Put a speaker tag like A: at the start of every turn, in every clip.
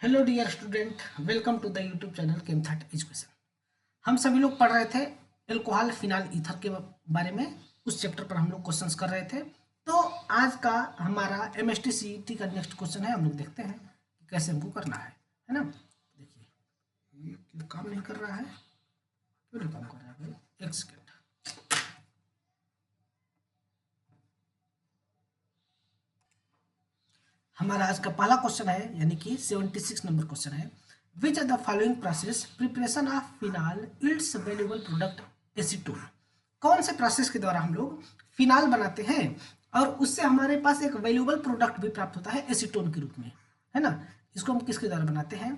A: Hello dear student, welcome to the YouTube channel केमथाट education. हम सभी लोग पढ़ रहे थे एल्कोहल फिनाल ईथर के बारे में। उस चैप्टर पर हम लोग क्वेश्चंस कर रहे थे। तो आज का हमारा एमएसटी सीईटी का नेक्स्ट क्वेश्चन है। हम लोग देखते हैं कि कैसे हमको करना है ना। देखिए ये क्यों काम नहीं कर रहा है, क्यों नहीं काम कर रहा है भाई, एक सेकेंड। हमारा आज का पहला क्वेश्चन है, यानी कि 76 नंबर क्वेश्चन है। Which are the following process preparation of phenol its valuable product acetone. कौन से प्रोसेस के द्वारा हम लोग फिनाल बनाते हैं और उससे हमारे पास एक वैल्यूएबल प्रोडक्ट भी प्राप्त होता है एसीटोन के रूप में, है ना। इसको हम किसके द्वारा बनाते हैं?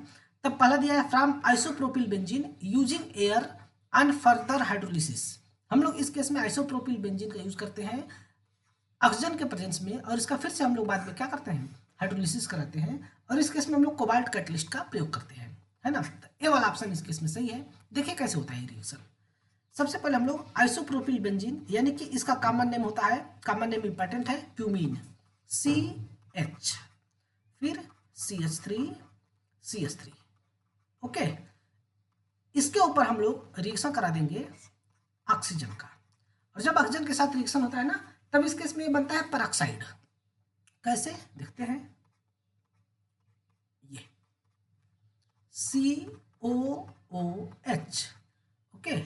A: तब पहला दिया है from isopropyl benzene using air and further hydrolysis. हम लोग इस केस में आइसोप्रोपिल बेंजीन का यूज करते हैं ऑक्सीजन के प्रेजेंस में, और इसका फिर से हम लोग बाद में क्या करते हैं, हाइड्रोलिसिस कराते हैं। और इस केस में हम लोग कोबाल्ट कैटलिस्ट का प्रयोग करते हैं, है ना। तो ये वाला ऑप्शन इस केस में सही है। देखिए कैसे होता है रिएक्शन। सबसे पहले हम लोग आइसोप्रोपिल बेंजीन, यानी कि इसका कॉमन नेम होता है, कॉमन नेम इंपॉर्टेंट है, प्यूमीन, CH, फिर CH3 ओके। इसके ऊपर हम लोग रिएक्शन करा देंगे ऑक्सीजन का, और जब ऑक्सीजन के साथ रिएक्शन होता है ना, तब इस केस में बनता है पेरोक्साइड। कैसे देखते हैं, ये COOH ओके,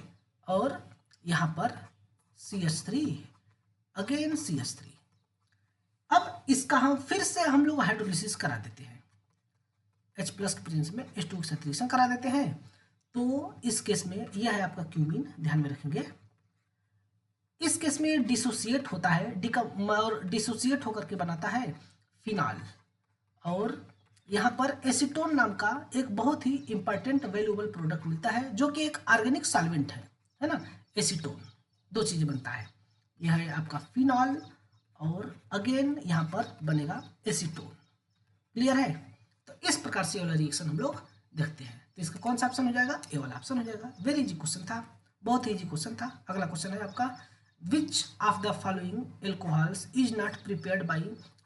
A: और यहां पर CH3, अगेन CH3। अब इसका हम फिर से हम लोग हाइड्रोलिसिस करा देते हैं, H प्लस के प्रेजेंस में H2 के साथ रिएक्शन करा देते हैं। तो इस केस में यह है आपका क्यूमीन, ध्यान में रखेंगे। इस केस में डिसोसिएट होता है, और डिसोसिएट होकर के बनाता है फिनाल। और यहाँ पर एसीटोन नाम का एक बहुत ही इंपॉर्टेंट वैल्यूएबल प्रोडक्ट मिलता है, जो कि एक ऑर्गेनिक सॉल्वेंट है ना। एसीटोन दो चीजें बनता है, यह है आपका फिनॉल, और अगेन यहाँ पर बनेगा एसीटोन। क्लियर है? तो इस प्रकार से ये वाला रिएक्शन हम लोग देखते हैं। तो इसका कौन सा ऑप्शन हो जाएगा? ए वाला ऑप्शन हो जाएगा। वेरी इजी क्वेश्चन था, बहुत ही इजी क्वेश्चन था। अगला क्वेश्चन है आपका, which of the following alcohols is not prepared by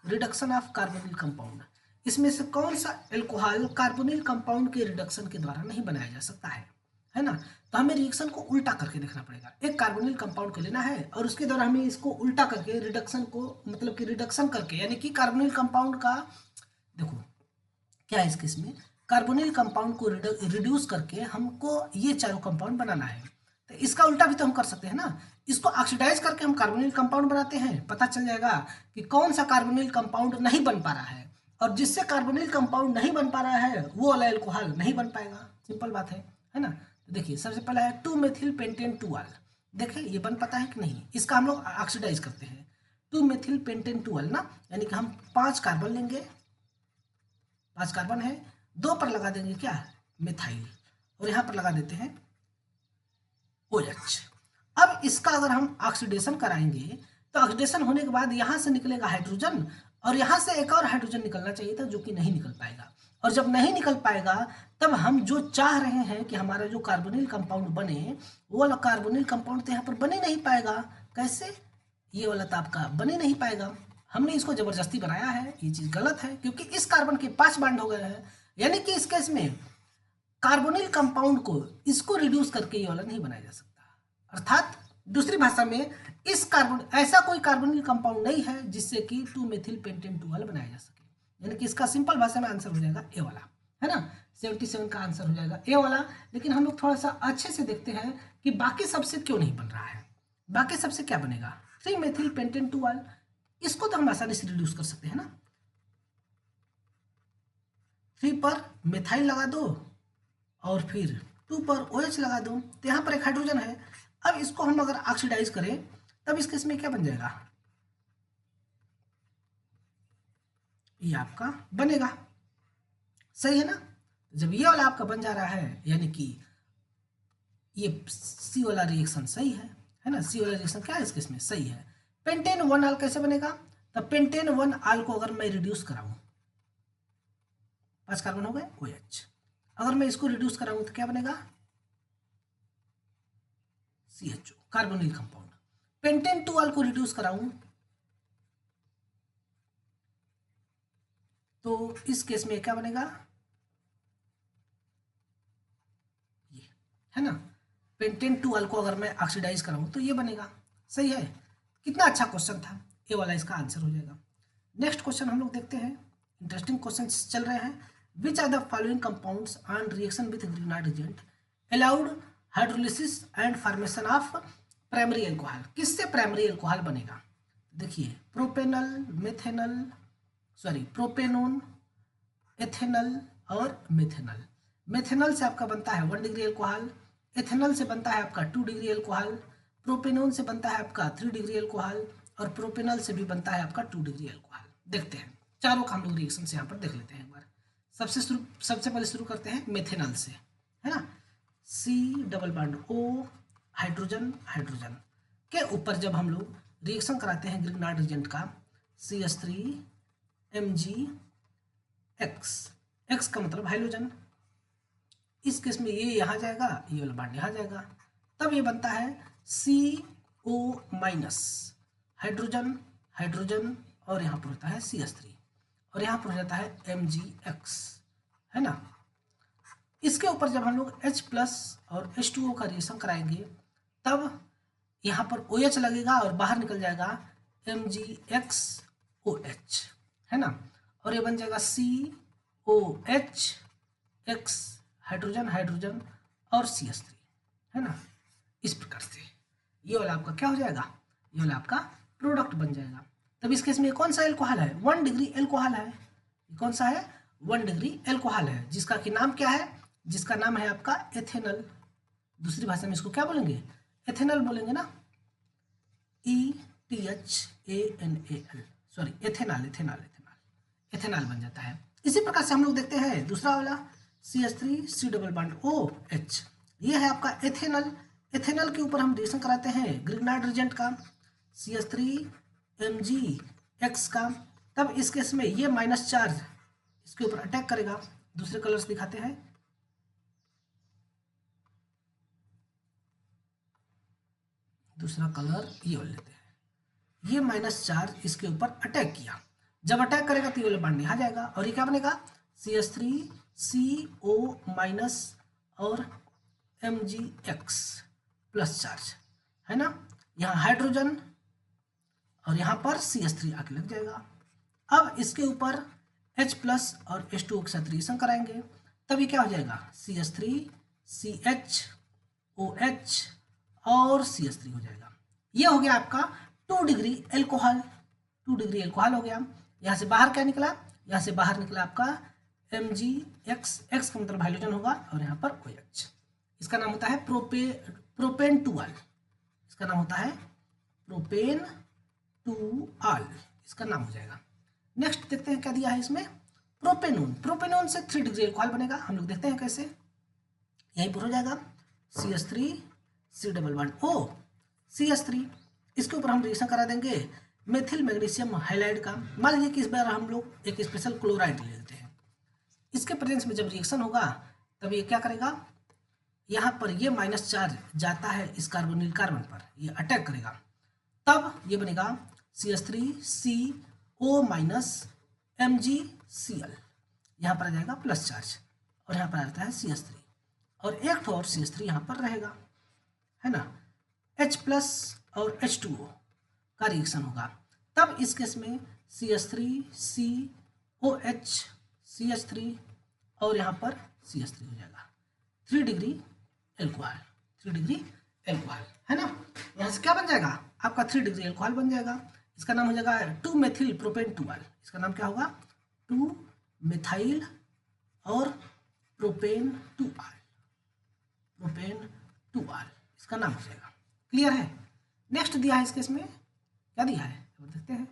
A: reduction of carbonyl compound. इसमें से कौन सा एल्कोहल कार्बोनिल कंपाउंड के रिडक्शन के द्वारा नहीं बनाया जा सकता है ना। तो हमें रिएक्शन को उल्टा करके देखना पड़ेगा। एक कार्बोनिल कंपाउंड को लेना है और उसके द्वारा हमें इसको उल्टा करके रिडक्शन को, मतलब कि रिडक्शन करके, यानी कि कार्बोनिल कंपाउंड का, देखो क्या है इस केस में, कार्बोनिल कंपाउंड को रिड्यूस करके हमको ये चारों कंपाउंड बनाना है। तो इसका उल्टा भी तो हम कर सकते हैं ना। इसको ऑक्सीडाइज करके हम कार्बोनिल कंपाउंड बनाते हैं, पता चल जाएगा कि कौन सा कार्बोनिल कंपाउंड नहीं बन पा रहा है, और जिससे कार्बोनिल कंपाउंड नहीं बन पा रहा है वो वाला एल्कोहल नहीं बन पाएगा। सिंपल बात है ना। तो देखिए सबसे पहला है 2 मेथिल पेंटेन 2 अल। देखिए ये बन पाता है कि नहीं, इसका हम लोग ऑक्सीडाइज करते हैं। 2 मेथिल पेंटेन 2 अल ना, यानी कि हम 5 कार्बन लेंगे, 5 कार्बन है, 2 पर लगा देंगे क्या, मिथाइल, और यहां पर लगा देते हैं OH। अब इसका अगर हम ऑक्सीडेशन कराएंगे, तो ऑक्सीडेशन होने के बाद यहां से निकलेगा हाइड्रोजन, और यहां से एक और हाइड्रोजन निकलना चाहिए था, जो कि नहीं निकल पाएगा। और जब नहीं निकल पाएगा, तब हम जो चाह रहे हैं कि हमारा जो कार्बोनिल कंपाउंड बने, वो वाला कार्बोनिल कंपाउंड तो यहाँ पर बने नहीं पाएगा। कैसे? ये वाला तो आपका बने नहीं पाएगा। हमने इसको जबरदस्ती बनाया है, ये चीज गलत है, क्योंकि इस कार्बन के 5 बांड हो गए हैं। यानी कि इस केस में कार्बोनिल कंपाउंड को, इसको रिड्यूस करके ये वाला नहीं बनाया जा सकता। अर्थात दूसरी भाषा में, इस कार्बन, ऐसा कोई कार्बोनिल कंपाउंड नहीं है जिससे कि 2 मेथिल पेंटेन 2 वाला बनाया जा सके। यानी कि इसका सिंपल भाषा में आंसर हो जाएगा ए वाला, है ना। 77 का आंसर हो जाएगा ए वाला। लेकिन हम लोग थोड़ा सा अच्छे से देखते हैं कि बाकी सबसे क्यों नहीं बन रहा है। बाकी सबसे क्या बनेगा? 3 मेथिल पेंटेन 2 वाल, इसको तो हम आसानी से रिड्यूस कर सकते हैं ना। 3 पर मिथाइल लगा दो, और फिर 2 पर OH लगा दो, तो यहाँ पर एक हाइड्रोजन है। अब इसको हम अगर ऑक्सीडाइज करें, तब इस केस में क्या बन जाएगा, ये आपका बनेगा। सही है ना। जब ये वाला आपका बन जा रहा है, यानी कि ये सी वाला रिएक्शन सही है ना। सी वाला रिएक्शन क्या है इस केस में, सही है। पेंटेन 1 आल कैसे बनेगा? तो पेंटेन 1 आल को अगर मैं रिड्यूस कराऊं, 5 कार्बन हो गए OH, अगर मैं इसको रिड्यूस कराऊं तो क्या बनेगा, CHO, कार्बोनिल कंपाउंड। पेंटेन 2 आल को रिड्यूस कराऊं तो इस केस में क्या बनेगा, है ना। पेंटेन टू को अगर मैं ऑक्सीडाइज कराऊँ तो ये बनेगा। सही है, कितना अच्छा क्वेश्चन था, ये वाला इसका आंसर हो जाएगा। नेक्स्ट क्वेश्चन हम लोग देखते हैं, इंटरेस्टिंग क्वेश्चन चल रहे हैं। Which are the following compounds on reaction with Grignard agent allowed hydrolysis and formation of primary alcohol. किससे प्राइमरी एल्कोहल बनेगा? देखिए, प्रोपेनोन, एथेनल और मेथेनल। मेथेनल से आपका बनता है 1 डिग्री एल्कोहल, एथेनल से बनता है आपका 2 डिग्री एल्कोहल, प्रोपेनोन से बनता है आपका 3 डिग्री एल्कोहल और प्रोपेनल से भी बनता है आपका 2 डिग्री एल्कोहल। देखते हैं चारों का हम लोग रिएक्शन से यहाँ पर देख लेते हैं एक बार। सबसे पहले शुरू करते हैं मेथेनल से, है ना। C double bond O, hydrogen hydrogen के ऊपर जब हम लोग रिएक्शन कराते हैं ग्रिग्नार्ड एजेंट का, CH3MgX, X का मतलब हाइड्रोजन, इस केस में ये यहाँ जाएगा, ये वाला बॉन्ड यहाँ जाएगा, तब ये बनता है CO- हाइड्रोजन हाइड्रोजन और यहाँ पर होता है CH3 और यहाँ पर हो जाता है MgX, है ना। इसके ऊपर जब हम लोग H+ और H2O का रिएक्शन कराएंगे तब यहाँ पर OH लगेगा और बाहर निकल जाएगा MgXOH, है ना। और ये बन जाएगा COHX, हाइड्रोजन हाइड्रोजन और CH3, है ना। इस प्रकार से ये वाला आपका क्या हो जाएगा, ये वाला आपका प्रोडक्ट बन जाएगा। तब इस केस में कौन सा एल्कोहल है? 1 डिग्री एल्कोहल है। कौन सा है? 1 डिग्री एल्कोहल है, जिसका कि नाम क्या है? जिसका नाम है आपका एथेनल। दूसरी भाषा में इसको क्या बोलेंगे? एथेनल बोलेंगे ना, ETHANAL, सॉरी एथेनॉल, एथेनॉल बन जाता है। इसी प्रकार से हम लोग देखते हैं दूसरा वाला CH3 C double bond OH, ये है आपका एथेनल। एथेनल के ऊपर हम रिएक्शन कराते हैं ग्रिग्नार्ड एजेंट का, CH3MgX का, तब इस केस में ये माइनस चार्ज इसके ऊपर अटैक करेगा। दूसरे कलर्स दिखाते हैं, दूसरा कलर ये वाला लेते हैं। ये माइनस चार्ज इसके ऊपर अटैक किया, जब अटैक करेगा तो ये वाला बॉन्ड यहाँ जाएगा और ये क्या बनेगा? CH3CO- और MgX प्लस चार्ज, है ना। यहाँ हाइड्रोजन और यहाँ पर CH3 आके लग जाएगा। अब इसके ऊपर H+ और H2O के साथ रिएक्शन कराएंगे तब ये क्या हो जाएगा? CH3CHOH और CH3 हो जाएगा। ये हो गया आपका 2 डिग्री एल्कोहल, 2 डिग्री एल्कोहल हो गया। यहाँ से बाहर क्या निकला? यहाँ से बाहर निकला आपका MgX, X का मतलब हाइड्रोजन होगा और यहाँ पर OH। इसका नाम होता है प्रोपेन-2-आल, इसका नाम होता है प्रोपेन-2-आल, इसका नाम हो जाएगा। नेक्स्ट देखते हैं क्या दिया है इसमें, प्रोपेनोन। प्रोपेनोन से 3 डिग्री एल्कोहल बनेगा, हम लोग देखते हैं कैसे। यहीं पर हो जाएगा CH3 C double bond O, CH3, इसके ऊपर हम रिएक्शन करा देंगे मेथिल मैग्नीशियम हाइलाइड का। मान लीजिए कि इस बार हम लोग एक स्पेशल क्लोराइड ले लेते हैं, इसके प्रेजेंस में जब रिएक्शन होगा तब ये क्या करेगा, यहाँ पर ये माइनस चार्ज जाता है इस कार्बोनिल कार्बन पर, ये अटैक करेगा, तब ये बनेगा CH3CO- MgCl, यहाँ पर आ जाएगा प्लस चार्ज और यहाँ पर आ जाता है CH3 और एक और CH3 यहाँ पर रहेगा, है ना। H+ और H2O का रिएक्शन होगा, तब इस केस में CH3COH CH3 और यहाँ पर CH3 हो जाएगा। 3 डिग्री एल्कोहल, 3 डिग्री एल्कोहल, है ना। यहाँ से क्या बन जाएगा आपका? 3 डिग्री एल्कोहल बन जाएगा। इसका नाम हो जाएगा 2-मेथिल प्रोपेन-2-आल। इसका नाम क्या होगा? 2-मेथाइल और प्रोपेन-2-आल, प्रोपेन-2-आल इसका नाम हो जाएगा। क्लियर है। नेक्स्ट दिया है इस केस में, क्या दिया है देखते हैं।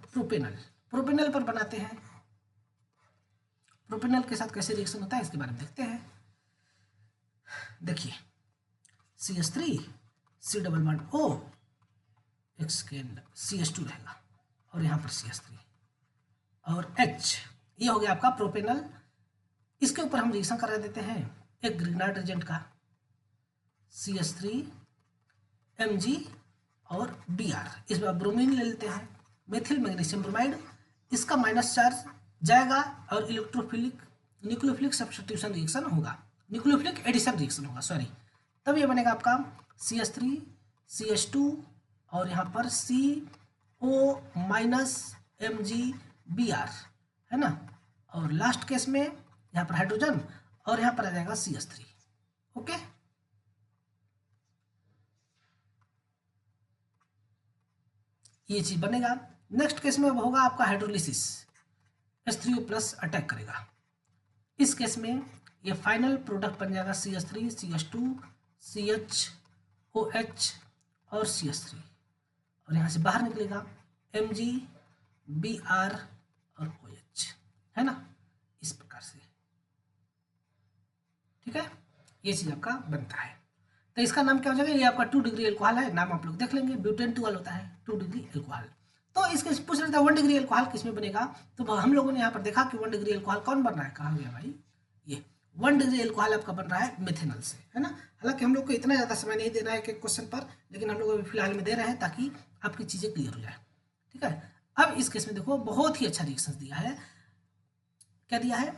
A: प्रोपेनल, प्रोपेनल पर बनाते हैं। प्रोपेनल के साथ कैसे रिएक्शन होता है इसके बारे में देखते हैं। देखिए, CH3 C double bond O, X के अंदर CH2 रहेगा और यहाँ पर CH3 और H, ये हो गया आपका प्रोपेनल। इसके ऊपर हम रिएक्शन करा देते हैं एक ग्रिग्नार्ड एजेंट का, CH3Mg और Br। इस बार ब्रोमीन ले लेते हैं, मेथिल मैग्नीशियम ब्रोमाइड। इसका माइनस चार्ज जाएगा और इलेक्ट्रोफिलिक न्यूक्लियोफिलिक सब्स्टिट्यूशन रिएक्शन होगा। न्यूक्लियोफिलिक एडिशन रिएक्शन होगा, सॉरी, तब ये बनेगा आपका CH3 CH2 और यहाँ पर CO माइनस MgBr, है ना, और लास्ट केस में यहाँ पर हाइड्रोजन और यहाँ पर आ जाएगा CH3। ओके, ये चीज बनेगा। नेक्स्ट केस में वो होगा आपका हाइड्रोलिसिस, H3O प्लस अटैक करेगा। इस केस में ये फाइनल प्रोडक्ट बन जाएगा CH3 CH2 CHOH और CH3, और यहाँ से बाहर निकलेगा MgBr और OH, है ना, इस प्रकार से। ठीक है, ये चीज आपका बनता है। तो इसका नाम क्या हो जाएगा, ये आपका 2 डिग्री एल्कोहल है, नाम आप लोग देख लेंगे, ब्यूटेन 2 होता है 2 डिग्री एल्कोहल। तो इसके पूछ रहे थे 1 डिग्री एल्कोहल किसमें बनेगा, तो हम लोगों ने यहाँ पर देखा कि 1 डिग्री एल्कोहल कौन बन रहा है, कहा गया भाई ये 1 डिग्री एल्कोहल आपका बन रहा है मेथेनॉल से, है ना। हालांकि हम लोग को इतना ज़्यादा समय नहीं दे रहा है कि क्वेश्चन पर, लेकिन हम लोग अभी फिलहाल में दे रहे हैं ताकि आपकी चीज़ें क्लियर हो जाए। ठीक है, अब इस केस में देखो बहुत ही अच्छा रिएक्शन दिया है, क्या दिया है,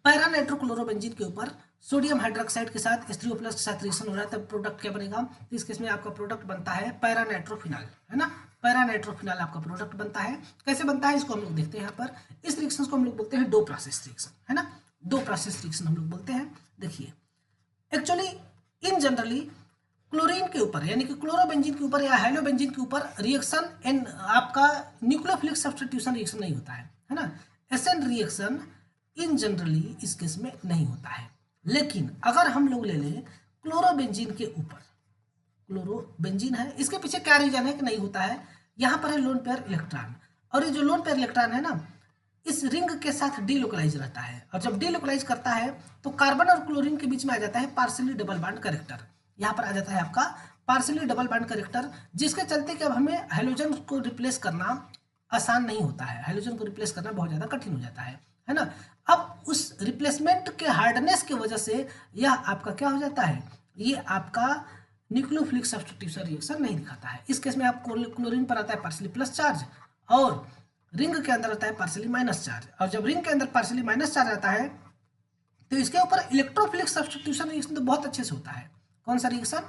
A: पैरा नाइट्रोक्लोरोबेंजीन के ऊपर सोडियम हाइड्रोक्साइड के साथ H3O प्लस के साथ रिएक्शन हो रहा है, तब प्रोडक्ट क्या बनेगा, तो इस केस में आपका प्रोडक्ट बनता है पैरा नाइट्रोफिनॉल, है ना, पैरा नाइट्रोफिनॉल आपका प्रोडक्ट बनता है। कैसे बनता है इसको हम लोग देखते हैं। यहाँ पर इस रिएक्शन को हम लोग बोलते हैं 2 प्रोसेस रिएक्शन, है ना, 2 प्रोसेस रिएक्शन हम लोग बोलते हैं। देखिए एक्चुअली इन जनरली क्लोरीन के ऊपर यानी कि क्लोरोबेंजीन के ऊपर या हेलोबेंजीन के ऊपर रिएक्शन इन आपका न्यूक्लियोफिलिक सब्स्टिट्यूशन रिएक्शन नहीं होता है ना, एसएन रिएक्शन इन जनरली इस केस में नहीं होता है। लेकिन अगर हम लोग ले लें क्लोरोबेंजीन के ऊपर, क्लोरोबेंजीन है, इसके पीछे क्या रीजन है कि नहीं होता है, यहाँ पर है लोन पेयर इलेक्ट्रॉन, और ये जो लोन पेयर इलेक्ट्रॉन है ना, इस रिंग के साथ डीलोकलाइज रहता है, और जब डीलोकलाइज करता है तो कार्बन और क्लोरीन के बीच में आ जाता है पार्शियली डबल बॉन्ड कैरेक्टर। यहाँ पर आ जाता है आपका पार्शियली डबल बॉन्ड कैरेक्टर, जिसके चलते कि अब हमें हाइड्रोजन को रिप्लेस करना आसान नहीं होता है, हाइड्रोजन को रिप्लेस करना बहुत ज़्यादा कठिन हो जाता है ना। अब उस रिप्लेसमेंट के हार्डनेस की वजह से यह आपका क्या हो जाता है, ये आपका न्यूक्लियोफिलिक सब्स्टिट्यूशन रिएक्शन नहीं दिखाता है। इस केस में आप क्लोरीन पर आता है पार्शियली प्लस चार्ज और रिंग के अंदर आता है पार्शियली माइनस चार्ज, और जब रिंग के अंदर पार्शियली माइनस चार्ज आता है तो इसके ऊपर इलेक्ट्रोफिलिक सब्स्टिट्यूशन रिएक्शन तो बहुत अच्छे से होता है। कौन सा रिएक्शन,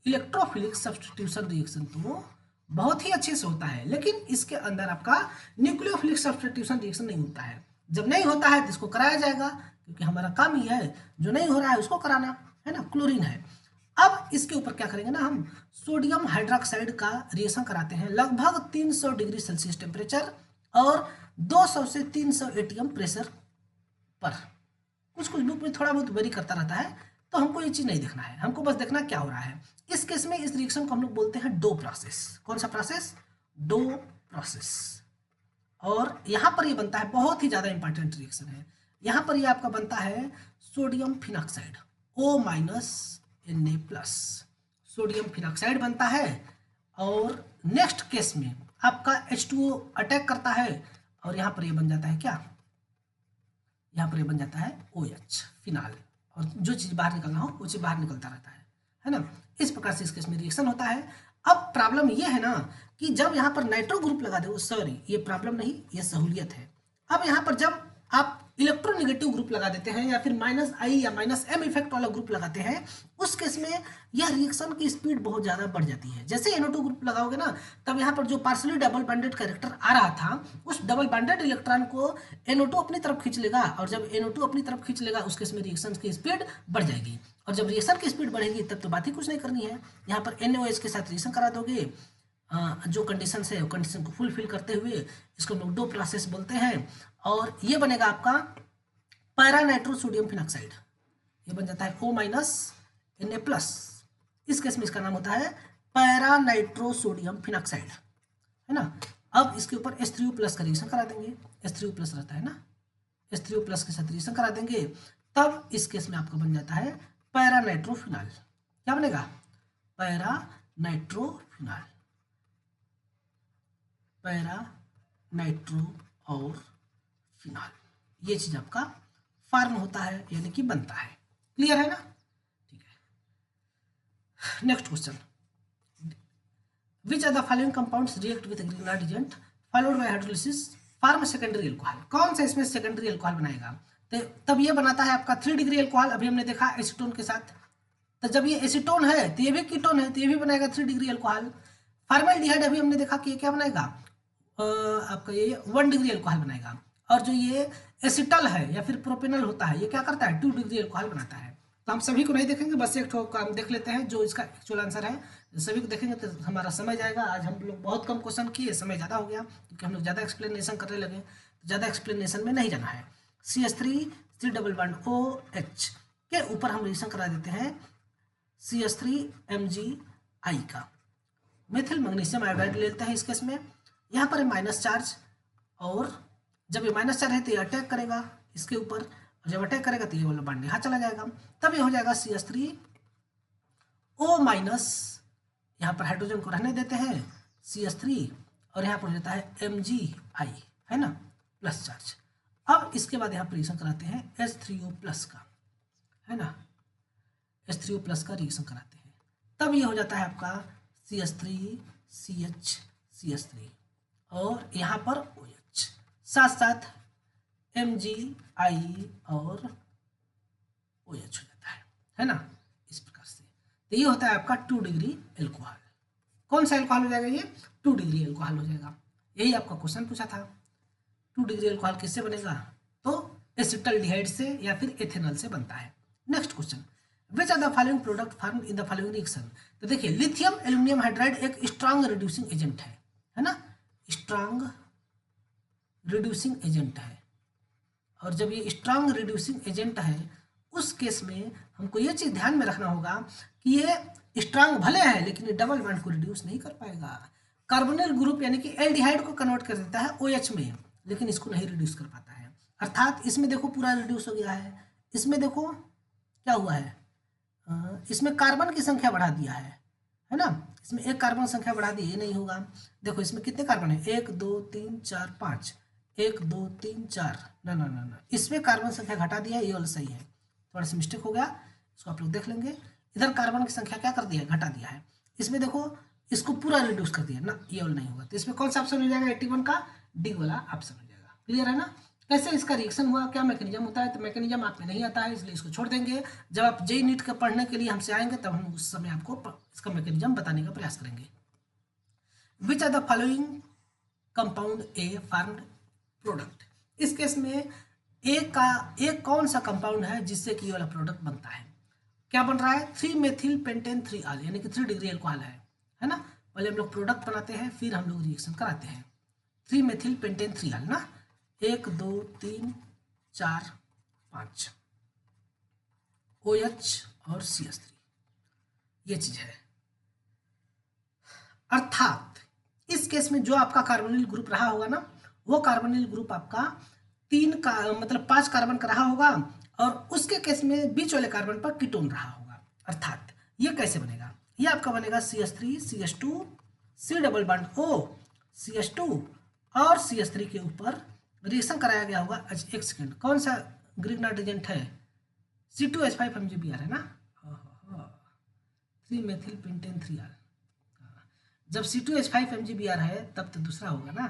A: इलेक्ट्रोफिलिक सब्स्टिट्यूशन रिएक्शन तो बहुत ही अच्छे से होता है, लेकिन इसके अंदर आपका न्यूक्लियोफिलिक सब्स्टिट्यूशन रिएक्शन नहीं होता है। जब नहीं होता है तो इसको कराया जाएगा, क्योंकि हमारा काम ही है जो नहीं हो रहा है उसको कराना, है ना, क्लोरीन है। अब इसके ऊपर क्या करेंगे ना, हम सोडियम हाइड्रोक्साइड का रिएक्शन कराते हैं लगभग 300 डिग्री सेल्सियस टेम्परेचर और 200 से 300 एटीएम प्रेशर पर। कुछ कुछ बुक में थोड़ा बहुत वेरी करता रहता है, तो हमको ये चीज़ नहीं देखना है, हमको बस देखना क्या हो रहा है। इस केस में इस रिएक्शन को हम लोग बोलते हैं 2 प्रोसेस। कौन सा प्रोसेस, 2 प्रोसेस। और यहाँ पर ये बनता है, बहुत ही ज़्यादा इंपॉर्टेंट रिएक्शन है, यहाँ पर ये आपका बनता है sodium phenoxide O minus Na+, sodium phenoxide बनता है। और नेक्स्ट केस में आपका H2O अटैक करता है और यहाँ पर ये बन जाता है क्या, यहाँ पर ये बन जाता है OH फिनाल, और जो चीज़ बाहर निकलना हो वो चीज़ बाहर निकलता रहता है ना। इस प्रकार से इस केस में रिएक्शन होता है। अब प्रॉब्लम ये है ना कि जब यहाँ पर नाइट्रो ग्रुप लगा दो, सॉरी ये प्रॉब्लम नहीं, ये सहूलियत है। अब यहाँ पर जब आप इलेक्ट्रोनेगेटिव ग्रुप लगा देते हैं या फिर -I या -M इफेक्ट वाला ग्रुप लगाते हैं, उस केस में यह रिएक्शन की स्पीड बहुत ज़्यादा बढ़ जाती है। जैसे NO2 ग्रुप लगाओगे ना, तब यहाँ पर जो पार्शियली डबल बॉन्डेड कैरेक्टर आ रहा था, उस डबल बॉन्डेड इलेक्ट्रॉन को NO2 अपनी तरफ खींच लेगा, और जब NO2 अपनी तरफ खींच लेगा उस केस में रिएक्शन की स्पीड बढ़ जाएगी, और जब रिएक्शन की स्पीड बढ़ेगी तब तो बात ही कुछ नहीं करनी है। यहाँ पर NaOH के साथ रिएक्शन करा दोगे, जो कंडीशन है वो कंडीशन को फुलफिल करते हुए इसको हम लोग 2 प्रोसेस बोलते हैं, और ये बनेगा आपका पैरा नाइट्रो सोडियम फिनॉक्साइड, ये बन जाता है O माइनस Na+। इस केस में इसका नाम होता है पैरा नाइट्रो सोडियम फिनॉक्साइड, है ना। अब इसके ऊपर H3O प्लस का रिएक्शन करा देंगे, H3O प्लस रहता है ना, H3O प्लस के साथ रिएक्शन करा देंगे, तब इस केस में आपका बन जाता है पैरा नाइट्रोफिनॉल। क्या बनेगा, पैरा नाइट्रोफिनॉल, पैरा नाइट्रो और फिनॉल, ये चीज आपका फॉर्म होता है यानी कि बनता है। क्लियर है ना, ठीक है। Next question, which are the following compounds react with Grignard agent followed by hydrolysis form secondary alcohol. कौन सा इसमें सेकेंडरी अल्कोहल बनाएगा, तो तब ये बनाता है आपका 3 डिग्री अल्कोहल। अभी हमने देखा एसीटोन के साथ, तो जब ये एसीटोन है तो ये भी कीटोन है, तो ये भी बनाएगा 3 डिग्री अल्कोहल। फॉर्मेल्डिहाइड अभी हमने देखा कि ये क्या बनाएगा, आपका ये 1 डिग्री अल्कोहल बनाएगा। और जो ये एसिटल है या फिर प्रोपेनल होता है, ये क्या करता है, 2 डिग्री अल्कोहल बनाता है। तो हम सभी को नहीं देखेंगे, बस एक ठोक हम देख लेते हैं जो इसका एक्चुअल आंसर है। सभी को देखेंगे तो हमारा समय जाएगा। आज हम लोग बहुत कम क्वेश्चन किए, समय ज़्यादा हो गया क्योंकि हम लोग ज़्यादा एक्सप्लेनेशन करने लगे, तो ज़्यादा एक्सप्लेनेशन में नहीं जाना है। CH3 3 डबल बॉन्ड OH के ऊपर हम रिएक्शन करा देते हैं CH3 MgI का। मेथिल मैग्नीशियम आयोडाइड लेते हैं इस केस में। यहाँ पर है माइनस चार्ज, और जब ये माइनस चार्ज है तो ये अटैक करेगा इसके ऊपर, और जब अटैक करेगा तो ये वाला बॉन्ड यहाँ चला जाएगा। तब ये हो जाएगा CH3O माइनस, यहाँ पर हाइड्रोजन को रहने देते हैं CH3, और यहाँ पर हो जाता है MgI, है ना, प्लस चार्ज। अब इसके बाद यहाँ पर रिएक्शन कराते हैं H3O प्लस का, है ना, H3O प्लस का रिएक्शन कराते हैं। तब ये हो जाता है आपका CH3CH3, और यहाँ पर OH, साथ साथ MgI और OH हो जाता है ना, इस प्रकार से। तो ये होता है आपका 2 डिग्री एल्कोहल। कौन सा एल्कोहल हो जाएगा, ये 2 डिग्री एल्कोहल हो जाएगा। यही आपका क्वेश्चन पूछा था, 2 डिग्री एल्कोहल किससे बनेगा, तो एसिटल्डिहाइड से या फिर एथेनॉल से बनता है। Next question, which are the following product form in the following reaction. तो देखिए लिथियम एल्यूमिनियम हाइड्राइड एक स्ट्रांग रिड्यूसिंग एजेंट है ना, स्ट्रांग रिड्यूसिंग एजेंट है। और जब ये स्ट्रांग रिड्यूसिंग एजेंट है, उस केस में हमको ये चीज़ ध्यान में रखना होगा कि ये स्ट्रांग भले है लेकिन ये डबल बॉन्ड को रिड्यूस नहीं कर पाएगा। कार्बोनिल ग्रुप यानी कि एल्डिहाइड को कन्वर्ट कर देता है OH में, लेकिन इसको नहीं रिड्यूस कर पाता है। अर्थात इसमें देखो पूरा रिड्यूस हो गया है, इसमें देखो क्या हुआ है, इसमें कार्बन की संख्या बढ़ा दिया है ना, इसमें एक कार्बन संख्या बढ़ा दी, ये नहीं होगा। देखो इसमें कितने कार्बन है, 1 2 3 4 5, 1 2 3 4, ना ना ना ना, इसमें कार्बन संख्या घटा दिया, ये वाला सही है, थोड़ा सा मिस्टेक हो गया, इसको आप लोग देख लेंगे। इधर कार्बन की संख्या क्या कर दिया है, घटा दिया है। इसमें देखो इसको पूरा रिड्यूस कर दिया ना, ये वाला नहीं होगा। तो इसमें कौन सा ऑप्शन हो जाएगा, 81 का डी वाला ऑप्शन हो जाएगा। क्लियर है ना, कैसे इसका रिएक्शन हुआ, क्या मैकेनिज्म होता है, तो मैकेनिज्म आप में नहीं आता है, इसलिए इसको छोड़ देंगे। जब आप जेईई नीट का पढ़ने के लिए हमसे आएंगे तब हम उस समय आपको इसका मैकेनिज्म बताने का प्रयास करेंगे। Which are the following compound a formed product. इस केस में एक कौन सा कंपाउंड है जिससे कि ये वाला प्रोडक्ट बनता है, क्या बन रहा है, 3 मेथिल पेंटेन 3 आल, यानी कि 3 डिग्री एल्कोहल है ना। पहले हम लोग प्रोडक्ट बनाते हैं, फिर हम लोग रिएक्शन कराते हैं। 3 मेथिल पेंटेन 3 आल ना, 1 2 3 4 5, OH और CH3, ये चीज है। अर्थात इस केस में जो आपका कार्बोनिल ग्रुप रहा होगा ना, वो कार्बोनिल ग्रुप आपका 3 का मतलब 5 कार्बन का रहा होगा, और उसके केस में बीच वाले कार्बन पर कीटोन रहा होगा। अर्थात ये कैसे बनेगा, ये आपका बनेगा CH3 CH2 C double bond O CH2 और CH3 के ऊपर रिएक्शन कराया गया होगा। एक सेकेंड, कौन सा ग्रिग्नार्ड एजेंट है, C2H5 MgBr है ना, 3 मेथिल पेंटेन 3 आल। जब C2H5 MgBr है तब तो दूसरा होगा ना,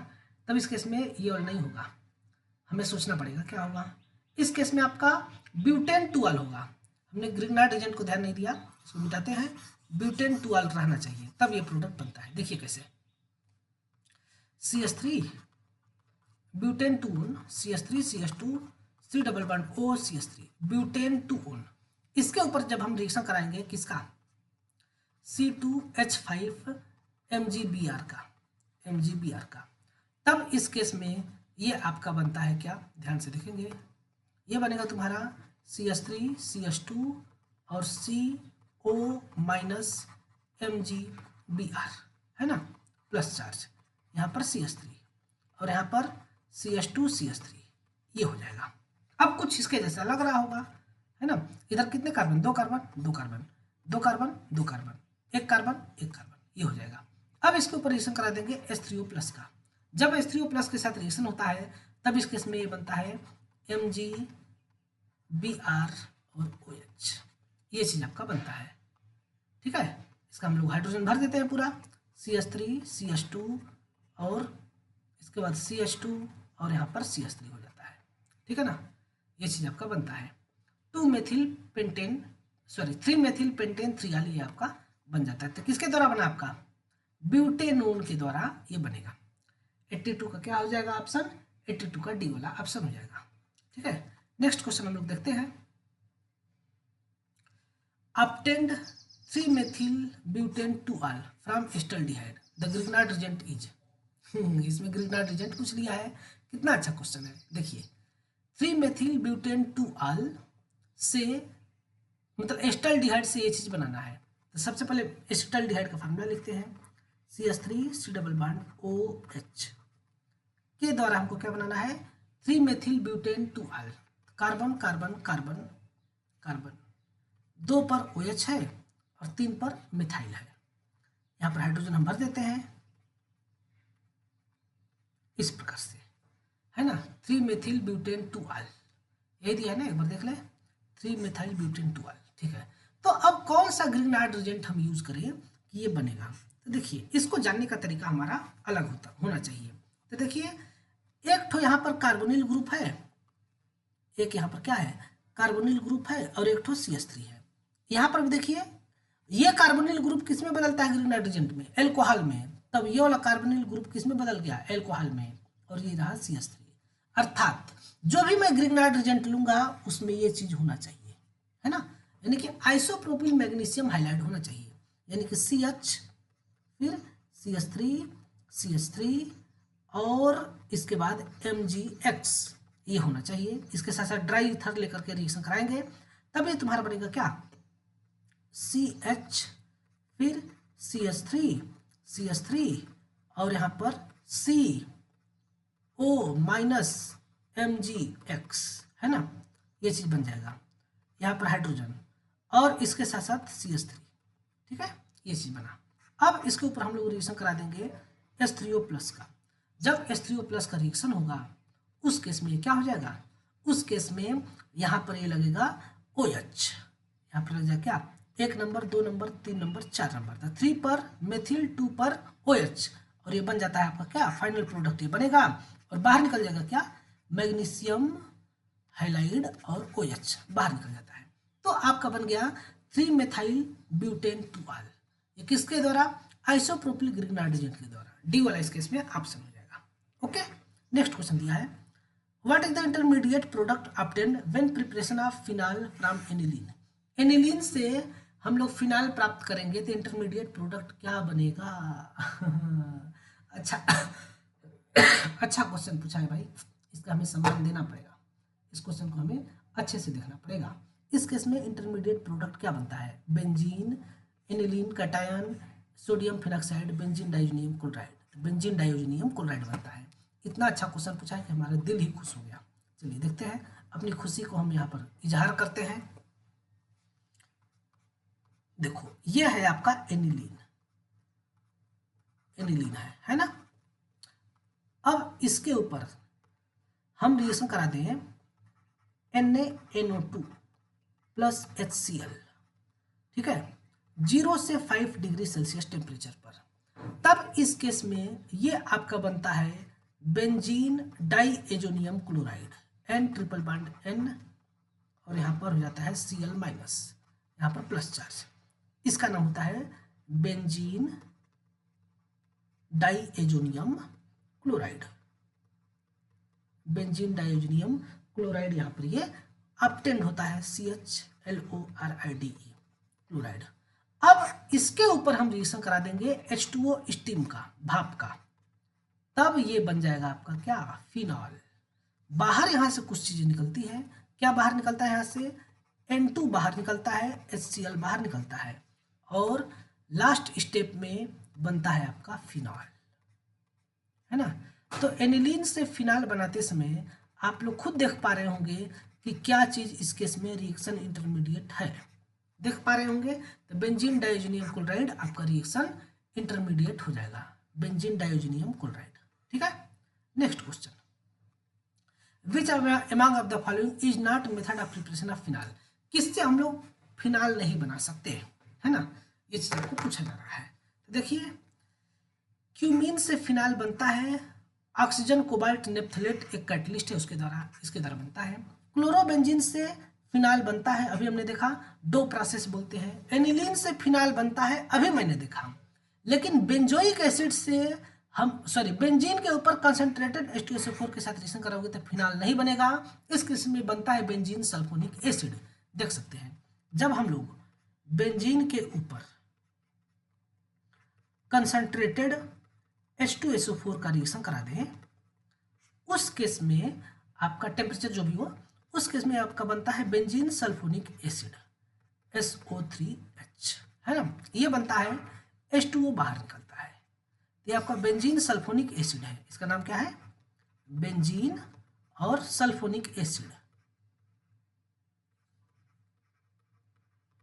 A: तब इस केस में ये और नहीं होगा, हमें सोचना पड़ेगा क्या होगा। इस केस में आपका ब्यूटेन 2 आल होगा। हमने ग्रिग्नार्ड एजेंट को ध्यान नहीं दिया, इसको मिटाते हैं, ब्यूटेन 2 आल रहना चाहिए, तब ये प्रोडक्ट बनता है। देखिए कैसे, CH3 butane 2 on, CH3 CH2 C double bond O CH3 butane 2 on. इसके ऊपर जब हम रिएक्शन कराएंगे किसका, C2H5 MgBr का, तब इस केस में ये आपका बनता है क्या, ध्यान से देखेंगे, ये बनेगा तुम्हारा CH3 CH2 और CO माइनस MgBr, है ना, प्लस चार्ज, यहाँ पर CH3 और यहाँ पर CH2 CH3, ये हो जाएगा। अब कुछ इसके जैसा लग रहा होगा, है ना, इधर कितने carbon, 2 carbon 2 carbon 2 carbon 2 carbon, 1 carbon 1 carbon, ये हो जाएगा। अब इसके ऊपर रिएक्शन करा देंगे H3O प्लस का। जब H3O प्लस के साथ रिएक्शन होता है तब इस केस में ये बनता है MgBr और OH, ये चीज आपका बनता है। ठीक है, इसका हम लोग हाइड्रोजन भर देते हैं पूरा, CH3 CH2 और इसके बाद CH2 और यहाँ पर CH3 हो जाता है। ठीक है ना, ये चीज आपका बनता है। 3 मेथिल पेंटेन 3 ये आपका बन जाता है। तो किसके द्वारा बना आपका? ब्यूटेनोन के द्वारा ये बनेगा। 82 का क्या हो जाएगा ऑप्शन? 82 का डी वाला ऑप्शन हो जाएगा। ठीक है, नेक्स्ट क्वेश्चन हम लोग देखते हैं। obtained 3-methyl butane 2-al from acetaldehyde the Grignard reagent is इसमें ग्रिग्नार्ड रिएजेंट पूछ लिया है। कितना अच्छा क्वेश्चन है। देखिए 3-methyl butane 2-al से मतलब एस्टाल्डिहाइड से ये चीज बनाना है। तो सबसे पहले एस्टाल्डिहाइड का फॉर्मूला लिखते हैं। CH3 C double bond OH के द्वारा हमको क्या बनाना है? 3-methyl butane 2-al। Carbon carbon carbon carbon, 2 पर OH है और 3 पर मिथाइल है। यहाँ पर हाइड्रोजन हम भर देते हैं इस प्रकार से, है ना। 3-methyl butane 2-al यही दिया है ना, एक बार देख लें। 3-methyl butane 2-al, ठीक है। तो अब कौन सा ग्रिग्नार्ड रिएजेंट हम यूज करें कि ये बनेगा? तो देखिए इसको जानने का तरीका हमारा अलग होना चाहिए। तो देखिए एक तो यहाँ पर कार्बोनिल ग्रुप है, एक यहाँ पर क्या है? कार्बोनिल ग्रुप है और एक तो CH3 है। यहाँ पर भी देखिए ये कार्बोनिल ग्रुप किस में बदलता है? ग्रिग्नार्ड रिएजेंट में, एल्कोहल में। तब ये वाला कार्बोनिल ग्रुप किस में बदल गया? एल्कोहल में, और ये रहा CH3। अर्थात जो भी मैं ग्रिग्नार्ड रिएजेंट लूंगा उसमें ये चीज होना चाहिए, है ना। यानी कि आइसोप्रोपिल मैग्नीशियम हाइलाइड होना चाहिए, यानी कि CH फिर CH3 और इसके बाद MgX ये होना चाहिए। इसके साथ साथ ड्राई ईथर लेकर के रिएक्शन कराएंगे तभी तुम्हारा बनेगा क्या? CH फिर CH3 और यहाँ पर CO माइनस MgX, है ना। ये चीज बन जाएगा। यहाँ पर हाइड्रोजन और इसके साथ साथ CH3, ठीक है, ये चीज बना। अब इसके ऊपर हम लोग रिएक्शन करा देंगे H3O+ का। जब H3O+ का रिएक्शन होगा उस केस में ये क्या हो जाएगा? उस केस में यहाँ पर ये लगेगा OH, यहाँ पर लग जाएगा क्या? 1 नंबर 2 नंबर 3 नंबर 4 नंबर था। 3 पर मेथिल 2 पर OH और ये बन जाता है आपका क्या? फाइनल प्रोडक्ट ये बनेगा और बाहर निकल जाएगा क्या? मैग्नीशियम हाइलाइड और OH बाहर निकल जाता है। तो आपका बन गया 3-methyl butane 2-al। ये किसके द्वारा? आइसोप्रोपिल ग्रिग्नार्ड रिएजेंट के द्वारा। डी वाला इस केस में ऑप्शन हो जाएगा। ओके, नेक्स्ट क्वेश्चन दिया है। What is the intermediate product obtained when preparation of phenol from aniline? Aniline से हम लोग फिनाल प्राप्त करेंगे तो इंटरमीडिएट प्रोडक्ट क्या बनेगा? अच्छा अच्छा क्वेश्चन पूछा है भाई, इसका हमें सम्मान देना पड़ेगा। इस क्वेश्चन को हमें अच्छे से देखना पड़ेगा। इस केस में इंटरमीडिएट प्रोडक्ट क्या बनता है? Benzene, aniline cation, sodium phenoxide, benzene diazonium chloride. Benzene diazonium chloride बनता है। इतना अच्छा क्वेश्चन पूछा है कि हमारा दिल ही खुश हो गया। चलिए देखते हैं, अपनी खुशी को हम यहाँ पर इजहार करते हैं। देखो ये है आपका एनिलीन, एनिलीन है ना। अब इसके ऊपर हम रिएक्शन करा दें NaNO2 प्लस HCl, ठीक है, 0 से 5 डिग्री सेल्सियस टेम्परेचर पर। तब इस केस में ये आपका बनता है benzene diazonium chloride, N triple bond N और यहाँ पर हो जाता है Cl माइनस, यहाँ पर प्लस चार्ज। इसका नाम होता है benzene diazonium chloride. Benzene diazonium chloride यहाँ पर ये ऑब्टेन्ड होता है CHLORIDE क्लोराइड। अब इसके ऊपर हम रिएक्शन करा देंगे H2O स्टीम का, भाप का। तब ये बन जाएगा आपका क्या? फिनॉल। बाहर यहाँ से कुछ चीजें निकलती है। क्या बाहर निकलता है? यहाँ से N2 बाहर निकलता है, HCl बाहर निकलता है और लास्ट स्टेप में बनता है आपका फिनॉल, है ना। तो एनिलीन से फिनाल बनाते समय आप लोग खुद देख पा रहे होंगे कि क्या चीज इस केस में रिएक्शन इंटरमीडिएट है। देख पा रहे होंगे तो बेंजीन डाइओजिनियम क्लोराइड आपका रिएक्शन इंटरमीडिएट हो जाएगा, बेंजीन डाइओजिनियम क्लोराइड, ठीक है। Next question, which among of the following is not method of preparation of phenol? किससे हम लोग फिनाल नहीं बना सकते, है ना, ये चीज आपको पूछा जा रहा है। तो देखिए क्यूमीन से फिनाल बनता है ऑक्सीजन कोबाल्ट नेप्थलेट एक कैटलिस्ट है, उसके द्वारा इसके द्वारा बनता है। क्लोरोबेंजीन से फिनाल बनता है, अभी हमने देखा, दो प्रोसेस बोलते हैं। एनिलीन से फिनाल बनता है, अभी मैंने देखा। लेकिन बेंजोइक एसिड से बेंजीन के ऊपर कंसंट्रेटेड H2SO4 के साथ रिएक्शन कराओगे तो फिनाल नहीं बनेगा। इस केस में बनता है बेंजीन सल्फोनिक एसिड। देख सकते हैं, जब हम लोग बेंजीन के ऊपर कंसंट्रेटेड H2SO4 का रिएक्शन करा दें, उस केस में आपका टेम्परेचर जो भी हो, उस केस में आपका बनता है बेंजीन सल्फोनिक एसिड SO3H, है ना। ये बनता है, H2O बाहर निकलता है, ये आपका बेंजीन सल्फोनिक एसिड है। इसका नाम क्या है? बेंजीन और sulphonic acid,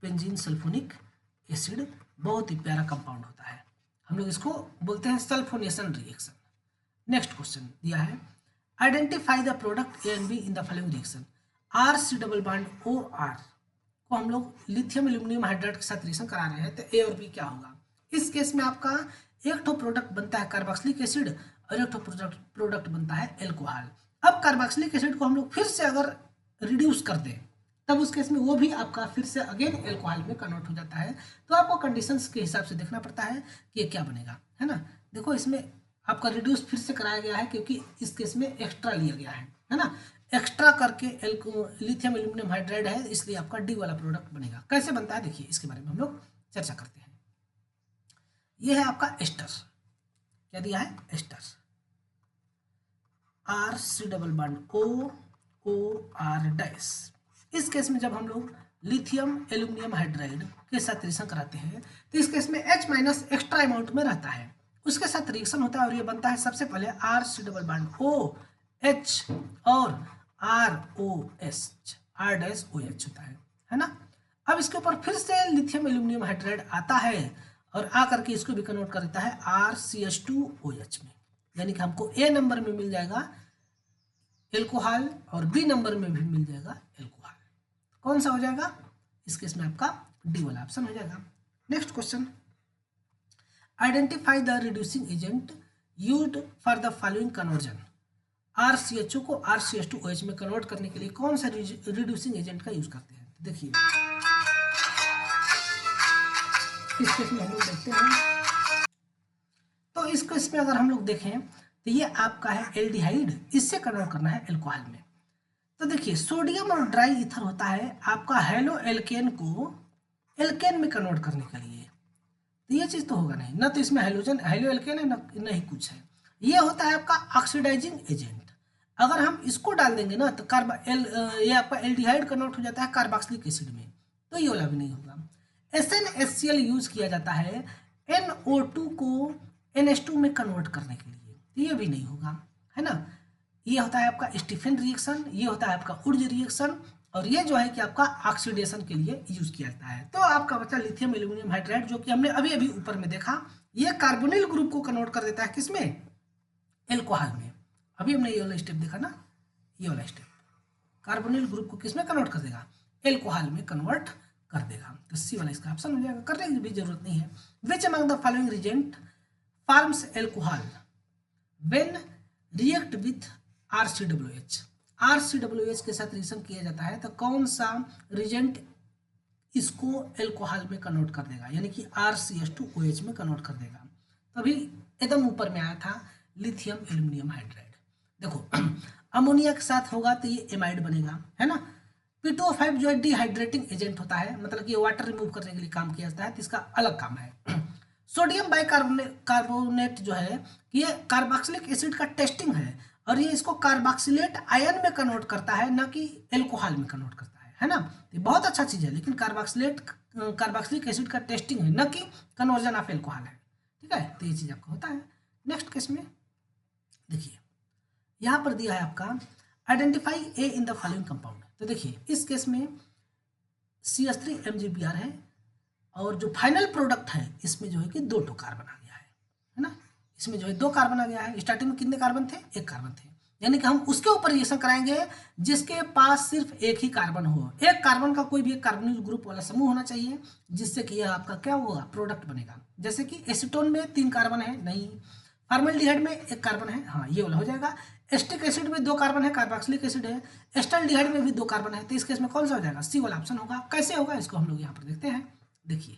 A: benzene sulphonic acid बहुत ही प्यारा कंपाउंड होता है, हम लोग इसको बोलते हैं सल्फोनेशन रिएक्शन। नेक्स्ट क्वेश्चन दिया है, identify the product A and be in the following reaction. RC double bond OR को हम लोग लिथियम एल्यूमिनियम हाइड्राइड के साथ रिएक्शन करा रहे हैं, तो ए और बी क्या होगा? इस केस में आपका एक ठो प्रोडक्ट बनता है कार्बोक्सिलिक एसिड और एक ठो प्रोडक्ट बनता है एल्कोहल। अब कार्बोक्सिलिक एसिड को हम लोग फिर से अगर रिड्यूस कर दें, तब उस केस में वो भी आपका फिर से अगेन एल्कोहल में कन्वर्ट हो जाता है। तो आपको कंडीशंस के हिसाब से देखना पड़ता है कि ये क्या बनेगा, है ना। देखो, इसमें आपका रिड्यूस फिर से कराया गया है क्योंकि इस केस में एक्स्ट्रा लिया गया है ना। एक्स्ट्रा करके लिथियम एल्यूमिनियम हाइड्राइड है, इसलिए आपका डी वाला प्रोडक्ट बनेगा। कैसे बनता है देखिए, इसके बारे में हम लोग चर्चा करते हैं। ये है आपका एस्टर, क्या दिया है? Ester, RC double bond OR dash. इस केस में जब हम लोग लिथियम एल्यूमिनियम हाइड्राइड के साथ रिएक्शन कराते हैं, तो इस केस में H माइनस एक्स्ट्रा अमाउंट में रहता है, उसके साथ रिएक्शन होता है और ये बनता है सबसे पहले RC डबल बॉन्ड OH और ROH, R डैश OH होता है ना। अब इसके ऊपर फिर से लिथियम एल्यूमिनियम हाइड्राइड आता है और आ करके इसको भी कन्वर्ट कर देता है RCH2OH में, यानी कि हमको A नंबर में मिल जाएगा एल्कोहल और B नंबर में भी मिल जाएगा एल्कोहल। कौन सा हो जाएगा? इस केस में आपका डी वाला ऑप्शन हो जाएगा। Next question, identify the reducing agent used for the following conversion. RCHO को RCH2OH में कन्वर्ट करने के लिए कौन सा रिड्यूसिंग एजेंट का यूज करते हैं? देखिए, इस केस में हम लोग देखते हैं, तो इस केस में अगर हम लोग देखें तो ये आपका है एल्डिहाइड, इससे कन्वर्ट करना है एल्कोहल में। तो देखिए, सोडियम और ड्राई ईथर होता है आपका हेलो एल्केन को एल्केन में कन्वर्ट करने के लिए, तो ये चीज़ तो होगा नहीं ना, तो इसमें हेलोजन हेलो एल्केन है ना, नहीं कुछ है। ये होता है आपका ऑक्सीडाइजिंग एजेंट। अगर हम इसको डाल देंगे ना तो ये आपका एल्डिहाइड कन्वर्ट हो जाता है कार्बोक्सिलिक एसिड में, तो ये वाला भी नहीं होगा। SnHCl यूज किया जाता है NO2 को NH2 में कन्वर्ट करने के लिए, तो ये भी नहीं होगा, है ना। ये होता है आपका स्टीफन रिएक्शन, ये होता है आपका उर्ज रिएक्शन, और ये जो है कि आपका ऑक्सीडेशन के लिए यूज किया जाता है। तो आपका बचा लिथियम एल्यूमिनियम हाइड्राइड, जो कि हमने अभी अभी ऊपर में देखा, ये कार्बोनिल ग्रुप को कन्वर्ट कर देता है किसमें? एल्कोहल में। अभी हमने ये वाला स्टेप देखा ना, ये वाला स्टेप कार्बोनिल ग्रुप को किसमें कन्वर्ट कर देगा? एल्कोहल में कन्वर्ट कर देगा। तो सी वाला इसका ऑप्शन हो जाएगा, करने की भी जरूरत नहीं है। Which among the following reagent forms alcohol when react with RCWH? RCWH के साथ रिएक्शन किया जाता है तो कौन सा रिएजेंट इसको एल्कोहल में कन्वर्ट कर देगा, यानी कि RCH2OH में कन्वर्ट कर देगा? तभी एकदम ऊपर में आया था लिथियम एल्यूमिनियम हाइड्राइड। देखो, अमोनिया के साथ होगा तो ये एमाइड बनेगा, है ना। P2O5 जो है डिहाइड्रेटिंग एजेंट होता है, मतलब कि वाटर रिमूव करने के लिए काम किया जाता है, तो इसका अलग काम है। सोडियम बाइकार्बोनेट जो है, ये कार्बोक्सिलिक एसिड का टेस्टिंग है और ये इसको कार्बोक्सिलेट आयन में कन्वर्ट करता है, ना कि एल्कोहल में कन्वर्ट करता है ना। ये बहुत अच्छा चीज़ है, लेकिन कार्बोक्सिलिक एसिड का टेस्टिंग है, ना कि कन्वर्जन ऑफ एल्कोहल है, ठीक है। तो ये चीज़ आपका होता है। नेक्स्ट केस में देखिए, यहाँ पर दिया है आपका identify A in the following compound. तो देखिए, इस केस में CH3 MgBr है और जो फाइनल प्रोडक्ट है इसमें जो है कि 2 कार्बन आ गया है ना। इसमें जो है 2 कार्बन आ गया है। स्टार्टिंग में कितने कार्बन थे? 1 कार्बन थे, यानी कि हम उसके ऊपर रिएक्शन कराएंगे जिसके पास सिर्फ एक ही कार्बन हो। एक कार्बन का कोई भी एक कार्बोनिल ग्रुप वाला समूह होना चाहिए, जिससे कि यह आपका क्या होगा? प्रोडक्ट बनेगा। जैसे कि एसीटोन में 3 कार्बन है, नहीं। फॉर्मल्डिहाइड में एक कार्बन है, हाँ ये वाला हो जाएगा। एस्टिक एसिड में 2 कार्बन है, कार्बोक्सिलिक एसिड है। एस्टल्डिहाइड में भी 2 कार्बन है, तो इस केस में कौन सा हो जाएगा? सी वाला ऑप्शन होगा। कैसे होगा इसको हम लोग यहाँ पर देखते हैं। देखिए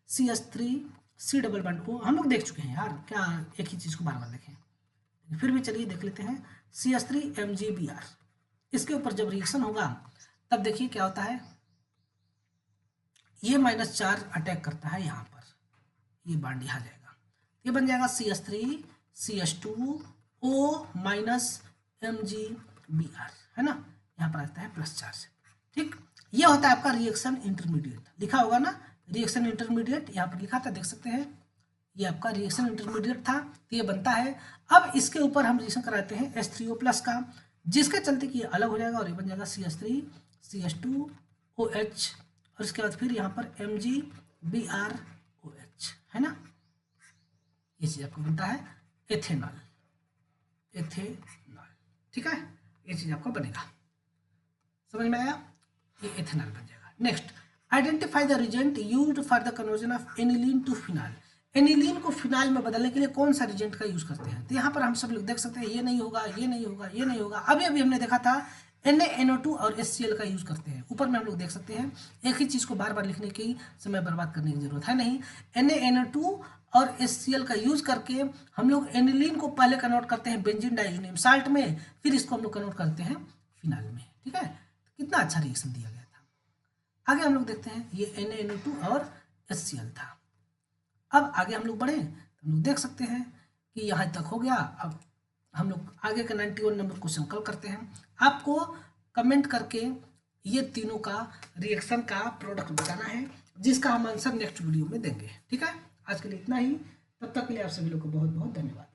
A: CH3 C double bond O हम लोग देख चुके हैं यार, क्या एक ही चीज़ को बार बार देखें, फिर भी चलिए देख लेते हैं। CH3 MgBr, इसके ऊपर जब रिएक्शन होगा तब देखिए क्या होता है, ये -4 अटैक करता है यहाँ पर, ये बॉन्ड यहाँ जाएगा, ये बन जाएगा CH3 CH2O -MgBr, है ना, यहाँ पर आता है प्लस चार्ज। ठीक, ये होता है आपका रिएक्शन इंटरमीडिएट, लिखा होगा ना रिएक्शन इंटरमीडिएट, यहाँ पर लिखा था, देख सकते हैं, ये आपका रिएक्शन इंटरमीडिएट था, तो ये बनता है। अब इसके ऊपर हम रिएक्शन कराते हैं H3O+ का, जिसके चलते कि ये अलग हो जाएगा और ये बन जाएगा CH3 CH2OH, और इसके बाद फिर यहाँ पर MgBrOH, है ना, ये चीज़ आपको बनता है एथेनॉल, एथेनॉल। ठीक है, ये चीज़ आपको बनेगा, समझ में आया, ये एथेनॉल बन जाएगा। Next, identify the reagent used for the conversion of aniline to phenyl. Aniline को फिनाइल में बदलने के लिए कौन सा रिजेंट का यूज करते हैं? तो यहाँ पर हम सब लोग देख सकते हैं, ये नहीं होगा, ये नहीं होगा, ये नहीं होगा। अभी अभी हमने देखा था NaNO2 और HCl का यूज करते हैं। ऊपर में हम लोग देख सकते हैं, एक ही चीज़ को बार बार लिखने की समय बर्बाद करने की जरूरत है नहीं। NaNO2 और HCl का यूज करके हम लोग एनिलीन को पहले कन्वर्ट करते हैं बेंजीन डाइज़ोनियम साल्ट में, फिर इसको हम लोग कन्वर्ट करते हैं फिनाइल में। ठीक है, कितना अच्छा रिएक्शन दिया गया था। आगे हम लोग देखते हैं, ये NaNO2 और HCl था। अब आगे हम लोग बढ़े तो हम लोग देख सकते हैं कि यहाँ तक हो गया। अब हम लोग आगे का 91 नंबर क्वेश्चन कल करते हैं। आपको कमेंट करके ये तीनों का रिएक्शन का प्रोडक्ट बताना है, जिसका हम आंसर नेक्स्ट वीडियो में देंगे। ठीक है, आज के लिए इतना ही, तब तक के लिए आप सभी लोग को बहुत बहुत धन्यवाद।